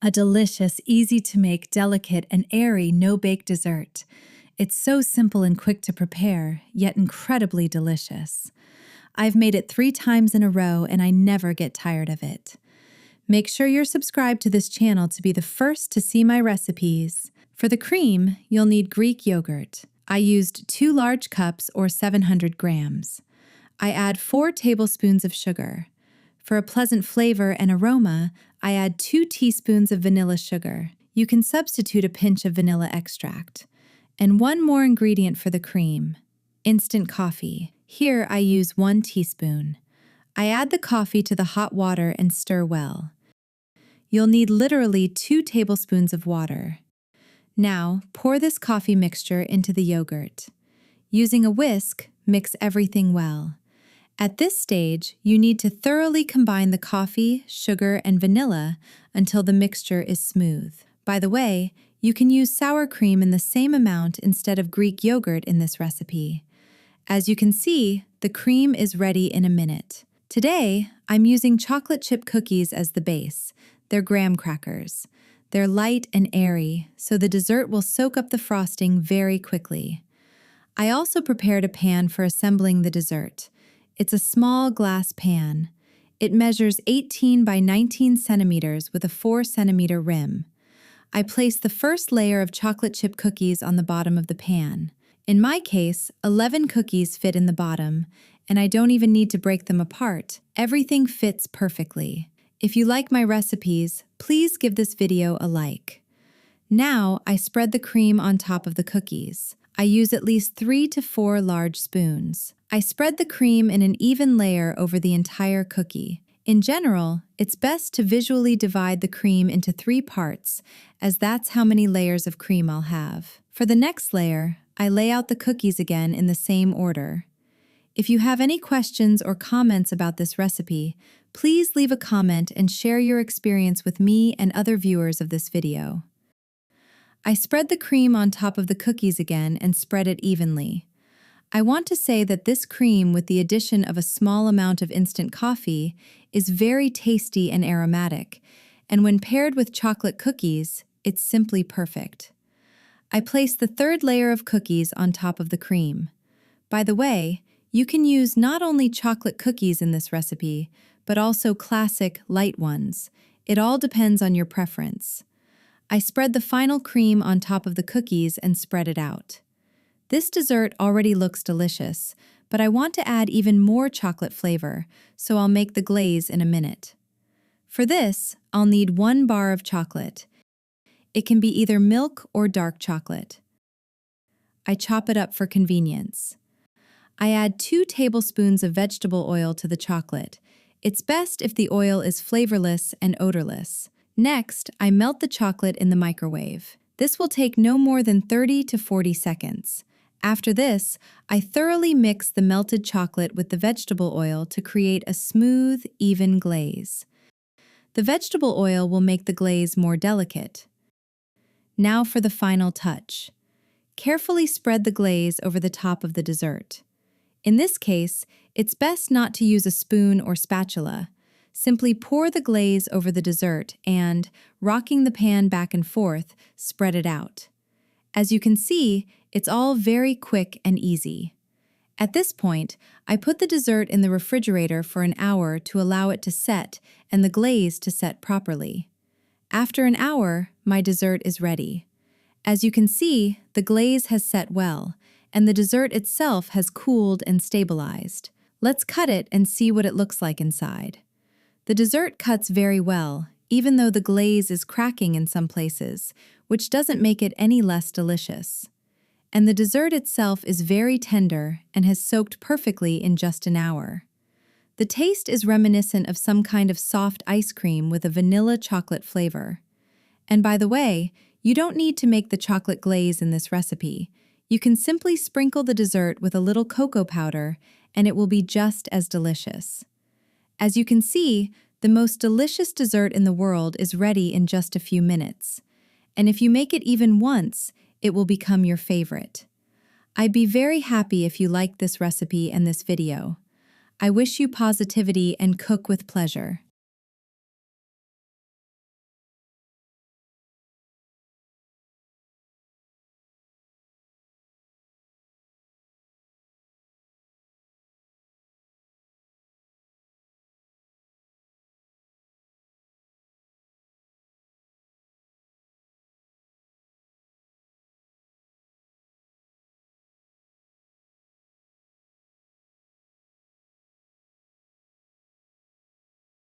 A delicious, easy-to-make, delicate, and airy no-bake dessert. It's so simple and quick to prepare, yet incredibly delicious. I've made it 3 times in a row and I never get tired of it. Make sure you're subscribed to this channel to be the first to see my recipes. For the cream, you'll need Greek yogurt. I used 2 large cups or 700 grams. I add 4 tablespoons of sugar. For a pleasant flavor and aroma, I add 2 teaspoons of vanilla sugar. You can substitute a pinch of vanilla extract. And 1 more ingredient for the cream: instant coffee. Here I use 1 teaspoon. I add the coffee to the hot water and stir well. You'll need literally 2 tablespoons of water. Now, pour this coffee mixture into the yogurt. Using a whisk, mix everything well. At this stage, you need to thoroughly combine the coffee, sugar, and vanilla until the mixture is smooth. By the way, you can use sour cream in the same amount instead of Greek yogurt in this recipe. As you can see, the cream is ready in a minute. Today, I'm using chocolate chip cookies as the base. They're graham crackers. They're light and airy, so the dessert will soak up the frosting very quickly. I also prepared a pan for assembling the dessert. It's a small glass pan. It measures 18 by 19 centimeters with a 4 centimeter rim. I place the first layer of chocolate chip cookies on the bottom of the pan. In my case, 11 cookies fit in the bottom, and I don't even need to break them apart. Everything fits perfectly. If you like my recipes, please give this video a like. Now, I spread the cream on top of the cookies. I use at least 3 to 4 large spoons. I spread the cream in an even layer over the entire cookie. In general, it's best to visually divide the cream into 3 parts, as that's how many layers of cream I'll have. For the next layer, I lay out the cookies again in the same order. If you have any questions or comments about this recipe, please leave a comment and share your experience with me and other viewers of this video. I spread the cream on top of the cookies again and spread it evenly. I want to say that this cream, with the addition of a small amount of instant coffee, is very tasty and aromatic, and when paired with chocolate cookies, it's simply perfect. I place the 3rd layer of cookies on top of the cream. By the way, you can use not only chocolate cookies in this recipe, but also classic, light ones. It all depends on your preference. I spread the final cream on top of the cookies and spread it out. This dessert already looks delicious, but I want to add even more chocolate flavor, so I'll make the glaze in a minute. For this, I'll need 1 bar of chocolate. It can be either milk or dark chocolate. I chop it up for convenience. I add 2 tablespoons of vegetable oil to the chocolate. It's best if the oil is flavorless and odorless. Next, I melt the chocolate in the microwave. This will take no more than 30 to 40 seconds. After this, I thoroughly mix the melted chocolate with the vegetable oil to create a smooth, even glaze. The vegetable oil will make the glaze more delicate. Now for the final touch. Carefully spread the glaze over the top of the dessert. In this case, it's best not to use a spoon or spatula. Simply pour the glaze over the dessert and, rocking the pan back and forth, spread it out. As you can see, it's all very quick and easy. At this point, I put the dessert in the refrigerator for an hour to allow it to set and the glaze to set properly. After an hour, my dessert is ready. As you can see, the glaze has set well, and the dessert itself has cooled and stabilized. Let's cut it and see what it looks like inside. The dessert cuts very well, even though the glaze is cracking in some places, which doesn't make it any less delicious. And the dessert itself is very tender and has soaked perfectly in just an hour. The taste is reminiscent of some kind of soft ice cream with a vanilla chocolate flavor. And by the way, you don't need to make the chocolate glaze in this recipe. You can simply sprinkle the dessert with a little cocoa powder and it will be just as delicious. As you can see, the most delicious dessert in the world is ready in just a few minutes. And if you make it even once, it will become your favorite. I'd be very happy if you liked this recipe and this video. I wish you positivity and cook with pleasure.